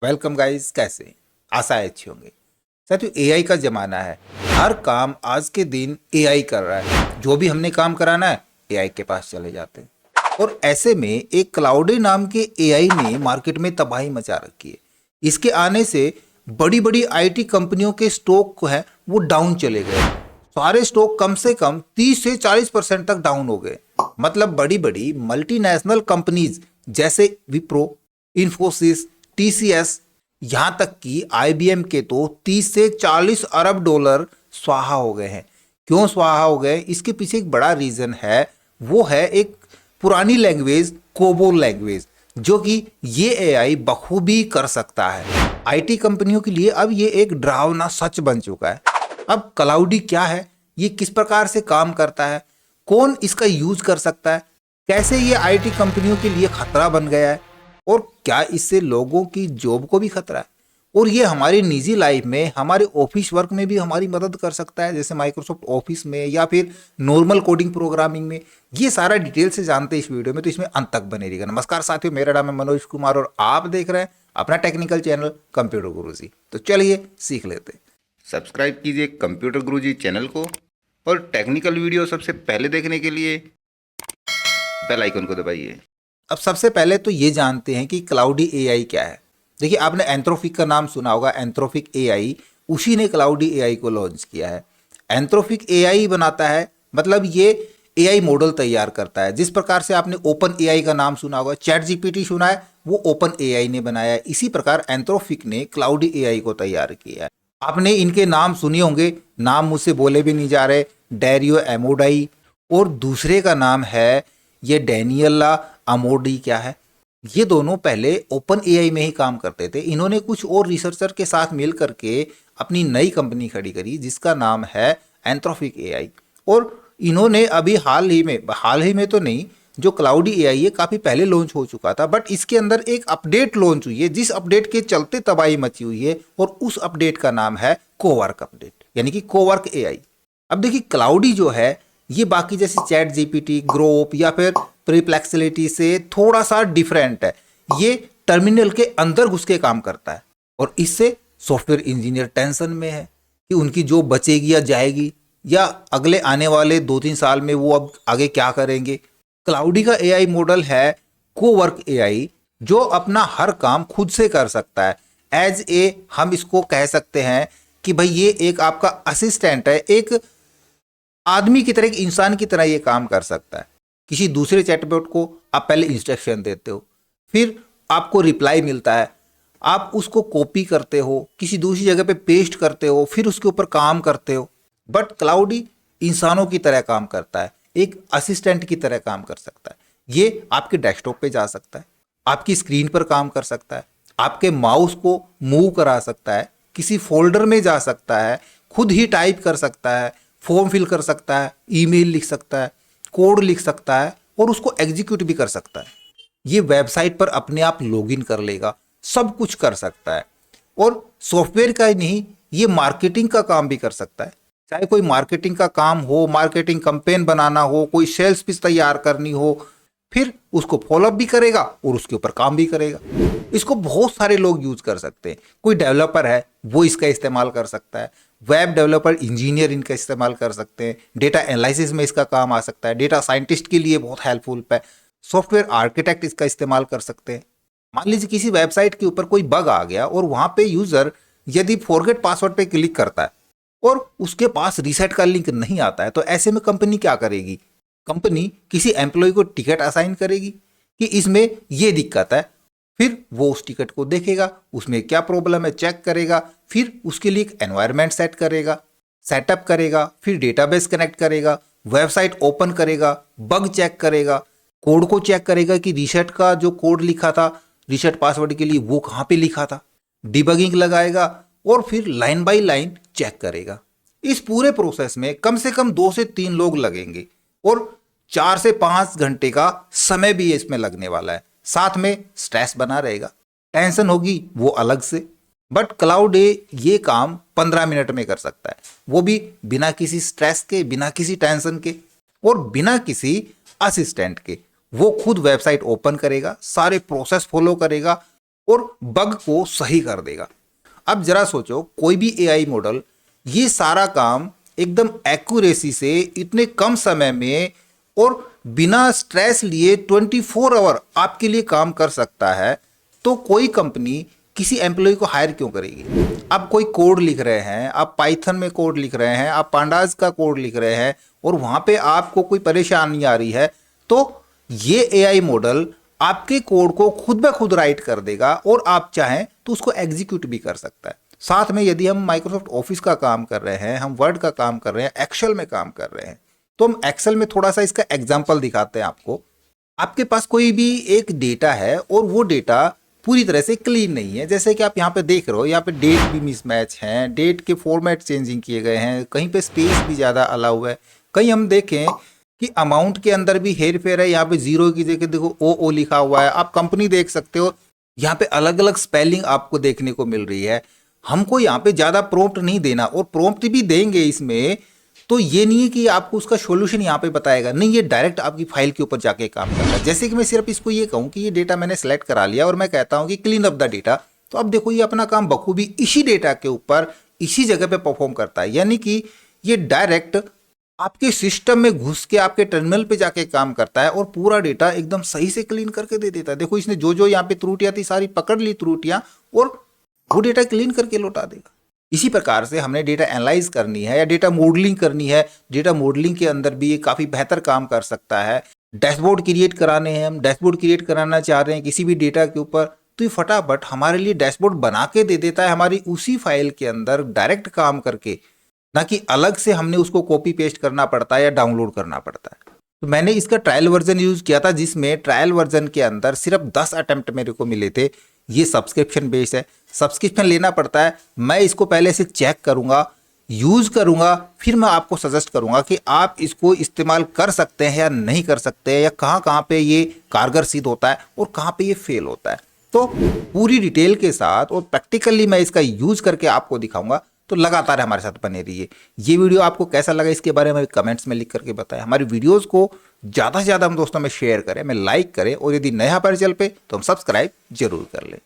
Welcome guys. कैसे आशा है अच्छी होंगे। साथियों, एआई का जमाना है। हर काम आज के दिन एआई कर रहा है। जो भी हमने काम कराना है एआई के पास चले जाते हैं। और ऐसे में एक क्लाउडी नाम के एआई ने मार्केट में तबाही मचा रखी है। इसके आने से बड़ी बड़ी आईटी कंपनियों के स्टॉक को है वो डाउन चले गए। सारे स्टॉक कम से कम 30 से 40% तक डाउन हो गए। मतलब बड़ी बड़ी मल्टीनेशनल कंपनीज जैसे विप्रो, इन्फोसिस, टीसीएस, यहां तक कि आईबीएम के तो 30 से 40 अरब डॉलर स्वाहा हो गए हैं। क्यों स्वाहा हो गए? इसके पीछे एक बड़ा रीजन है। वो है एक पुरानी लैंग्वेज, कोबोल लैंग्वेज, जो कि ये एआई बखूबी कर सकता है। आईटी कंपनियों के लिए अब ये एक डरावना सच बन चुका है। अब क्लाउडी क्या है, ये किस प्रकार से काम करता है, कौन इसका यूज कर सकता है, कैसे ये आईटी कंपनियों के लिए खतरा बन गया है, और क्या इससे लोगों की जॉब को भी खतरा है, और ये हमारी निजी लाइफ में, हमारे ऑफिस वर्क में भी हमारी मदद कर सकता है, जैसे माइक्रोसॉफ्ट ऑफिस में या फिर नॉर्मल कोडिंग प्रोग्रामिंग में। ये सारा डिटेल से जानते हैं इस वीडियो में, तो इसमें अंत तक बने रहिएगा। नमस्कार साथियों, मेरा नाम है मनोज कुमार और आप देख रहे हैं अपना टेक्निकल चैनल कंप्यूटर गुरुजी। तो चलिए सीख लेते हैं। सब्सक्राइब कीजिए कंप्यूटर गुरुजी चैनल को और टेक्निकल वीडियो सबसे पहले देखने के लिए बेल आइकन को दबाइए। अब सबसे पहले तो ये जानते हैं कि क्लाउडी एआई क्या है। देखिए, आपने एंथ्रोपिक का नाम सुना होगा। एंथ्रोपिक एआई, उसी ने क्लाउडी एआई को लॉन्च किया है। एंथ्रोपिक एआई बनाता है, मतलब ये एआई मॉडल तैयार करता है। जिस प्रकार से आपने ओपन एआई का नाम सुना होगा, चैट जीपीटी सुना है, वो ओपन एआई ने बनाया है। इसी प्रकार एंथ्रोपिक ने क्लाउडी एआई को तैयार किया है। आपने इनके नाम सुने होंगे, नाम मुझसे बोले भी नहीं जा रहे। डैरियो एमोडाई और दूसरे का नाम है ये डैनियला अमोडी। क्या है, ये दोनों पहले ओपन एआई में ही काम करते थे। इन्होंने कुछ और रिसर्चर के साथ मिल करके अपनी नई कंपनी खड़ी करी जिसका नाम है एंथ्रोपिक एआई। और इन्होंने अभी हाल ही में तो नहीं, जो क्लाउडी एआई है काफ़ी पहले लॉन्च हो चुका था, बट इसके अंदर एक अपडेट लॉन्च हुई है जिस अपडेट के चलते तबाही मची हुई है, और उस अपडेट का नाम है कोवर्क अपडेट, यानी कि कोवर्क एआई। अब देखिए, क्लाउडी जो है ये बाकी जैसे चैट जीपीटी, ग्रोप या फिर प्रीप्लेक्सिलिटी से थोड़ा सा डिफरेंट है। ये टर्मिनल के अंदर घुस के काम करता है, और इससे सॉफ्टवेयर इंजीनियर टेंशन में है कि उनकी जॉब बचेगी या जाएगी, या अगले आने वाले 2-3 साल में वो अब आगे क्या करेंगे। क्लाउडी का एआई मॉडल है कोवर्क एआई, जो अपना हर काम खुद से कर सकता है। एज ए हम इसको कह सकते हैं कि भाई ये एक आपका असिस्टेंट है, एक आदमी की तरह, एक इंसान की तरह ये काम कर सकता है। किसी दूसरे चैटबॉट को आप पहले इंस्ट्रक्शन देते हो, फिर आपको रिप्लाई मिलता है, आप उसको कॉपी करते हो, किसी दूसरी जगह पे पेस्ट करते हो, फिर उसके ऊपर काम करते हो। बट क्लाउडी इंसानों की तरह काम करता है, एक असिस्टेंट की तरह काम कर सकता है। ये आपके डेस्कटॉप पे जा सकता है, आपकी स्क्रीन पर काम कर सकता है, आपके माउस को मूव करा सकता है, किसी फोल्डर में जा सकता है, खुद ही टाइप कर सकता है, फॉर्म फिल कर सकता है, ईमेल लिख सकता है, कोड लिख सकता है, और उसको एग्जीक्यूट भी कर सकता है। ये वेबसाइट पर अपने आप लॉगिन कर लेगा, सब कुछ कर सकता है। और सॉफ्टवेयर का ही नहीं, ये मार्केटिंग का काम भी कर सकता है। चाहे कोई मार्केटिंग का काम हो, मार्केटिंग कैंपेन बनाना हो, कोई सेल्स पिच तैयार करनी हो, फिर उसको फॉलोअप भी करेगा और उसके ऊपर काम भी करेगा। इसको बहुत सारे लोग यूज कर सकते हैं। कोई डेवलपर है वो इसका इस्तेमाल कर सकता है, वेब डेवलपर, इंजीनियर इनका इस्तेमाल कर सकते हैं, डेटा एनालिसिस में इसका काम आ सकता है, डेटा साइंटिस्ट के लिए बहुत हेल्पफुल है, सॉफ्टवेयर आर्किटेक्ट इसका इस्तेमाल कर सकते हैं। मान लीजिए किसी वेबसाइट के ऊपर कोई बग आ गया और वहां पे यूजर यदि फॉरगेट पासवर्ड पे क्लिक करता है और उसके पास रीसेट का लिंक नहीं आता है, तो ऐसे में कंपनी क्या करेगी? कंपनी किसी एम्प्लॉय को टिकट असाइन करेगी कि इसमें ये दिक्कत है, फिर वो उस टिकट को देखेगा, उसमें क्या प्रॉब्लम है चेक करेगा, फिर उसके लिए एक एनवायरनमेंट सेटअप करेगा, फिर डेटाबेस कनेक्ट करेगा, वेबसाइट ओपन करेगा, बग चेक करेगा, कोड को चेक करेगा कि रीसेट का जो कोड लिखा था रीसेट पासवर्ड के लिए वो कहाँ पे लिखा था, डिबगिंग लगाएगा, और फिर लाइन बाय लाइन चेक करेगा। इस पूरे प्रोसेस में कम से कम 2 से 3 लोग लगेंगे, और 4 से 5 घंटे का समय भी इसमें लगने वाला है। साथ में स्ट्रेस बना रहेगा, टेंशन होगी वो अलग से। बट क्लाउड ये काम 15 मिनट में कर सकता है, वो भी बिना किसी स्ट्रेस के, बिना किसी टेंशन के, और बिना किसी असिस्टेंट के। वो खुद वेबसाइट ओपन करेगा, सारे प्रोसेस फॉलो करेगा, और बग को सही कर देगा। अब जरा सोचो, कोई भी एआई मॉडल ये सारा काम एकदम एक्यूरेसी से इतने कम समय में और बिना स्ट्रेस लिए 24 आवर आपके लिए काम कर सकता है, तो कोई कंपनी किसी एम्प्लॉय को हायर क्यों करेगी? आप कोई कोड लिख रहे हैं, आप पाइथन में कोड लिख रहे हैं, आप पांडास का कोड लिख रहे हैं और वहां पे आपको कोई परेशानी आ रही है, तो ये एआई मॉडल आपके कोड को खुद ब खुद राइट कर देगा और आप चाहें तो उसको एग्जीक्यूट भी कर सकता है। साथ में यदि हम माइक्रोसॉफ्ट ऑफिस का काम कर रहे हैं, हम वर्ड का काम कर रहे हैं, एक्सेल में काम कर रहे हैं, तो हम एक्सेल में थोड़ा सा इसका एग्जाम्पल दिखाते हैं आपको। आपके पास कोई भी एक डेटा है और वो डेटा पूरी तरह से क्लीन नहीं है, जैसे कि आप यहाँ पे देख रहे हो, यहाँ पे डेट भी मिसमैच हैं, डेट के फॉर्मेट चेंजिंग किए गए हैं, कहीं पे स्पेस भी ज़्यादा अलाउ है, कहीं हम देखें कि अमाउंट के अंदर भी हेर फेर है, यहाँ पे जीरो की जगह देखो ओ लिखा हुआ है। आप कंपनी देख सकते हो, यहाँ पे अलग अलग स्पेलिंग आपको देखने को मिल रही है। हमको यहाँ पे ज़्यादा प्रॉम्प्ट नहीं देना, और प्रॉम्प्ट भी देंगे इसमें तो ये नहीं है कि आपको उसका सॉल्यूशन यहाँ पे बताएगा, नहीं, ये डायरेक्ट आपकी फाइल के ऊपर जाके काम करता है। जैसे कि मैं सिर्फ इसको ये कहूँ कि ये डेटा मैंने सेलेक्ट करा लिया और मैं कहता हूँ कि क्लीन अप द डेटा, तो अब देखो ये अपना काम बखूबी इसी डेटा के ऊपर इसी जगह पे परफॉर्म करता है। यानी कि ये डायरेक्ट आपके सिस्टम में घुस के आपके टर्मिनल पे जाके काम करता है और पूरा डेटा एकदम सही से क्लीन करके दे देता है। देखो इसने जो जो यहाँ पे त्रुटियां थी सारी पकड़ ली त्रुटियां और वो डेटा क्लीन करके लौटा देगा। इसी प्रकार से हमने डेटा एनालाइज करनी है या डेटा मॉडलिंग करनी है, डेटा मॉडलिंग के अंदर भी ये काफ़ी बेहतर काम कर सकता है। डैशबोर्ड क्रिएट कराने हैं, हम डैशबोर्ड क्रिएट कराना चाह रहे हैं किसी भी डेटा के ऊपर, तो ये फटाफट हमारे लिए डैशबोर्ड बना के दे देता है हमारी उसी फाइल के अंदर डायरेक्ट काम करके, ना कि अलग से हमने उसको कॉपी पेस्ट करना पड़ता है या डाउनलोड करना पड़ता है। तो मैंने इसका ट्रायल वर्जन यूज़ किया था, जिसमें ट्रायल वर्जन के अंदर सिर्फ 10 अटेम्प्ट मेरे को मिले थे। ये सब्सक्रिप्शन बेस्ड है, सब्सक्रिप्शन लेना पड़ता है। मैं इसको पहले से चेक करूंगा, यूज़ करूंगा, फिर मैं आपको सजेस्ट करूंगा कि आप इसको इस्तेमाल कर सकते हैं या नहीं कर सकते हैं, या कहाँ कहाँ पे ये कारगर सिद्ध होता है और कहाँ पे ये फेल होता है। तो पूरी डिटेल के साथ और प्रैक्टिकली मैं इसका यूज़ करके आपको दिखाऊंगा, तो लगातार हमारे साथ बने रहिए। ये वीडियो आपको कैसा लगा इसके बारे में कमेंट्स में लिख करके बताएं। हमारी वीडियोस को ज़्यादा से ज़्यादा हम दोस्तों में शेयर करें, में लाइक करें, और यदि नया पर चल पे तो हम सब्सक्राइब जरूर कर लें।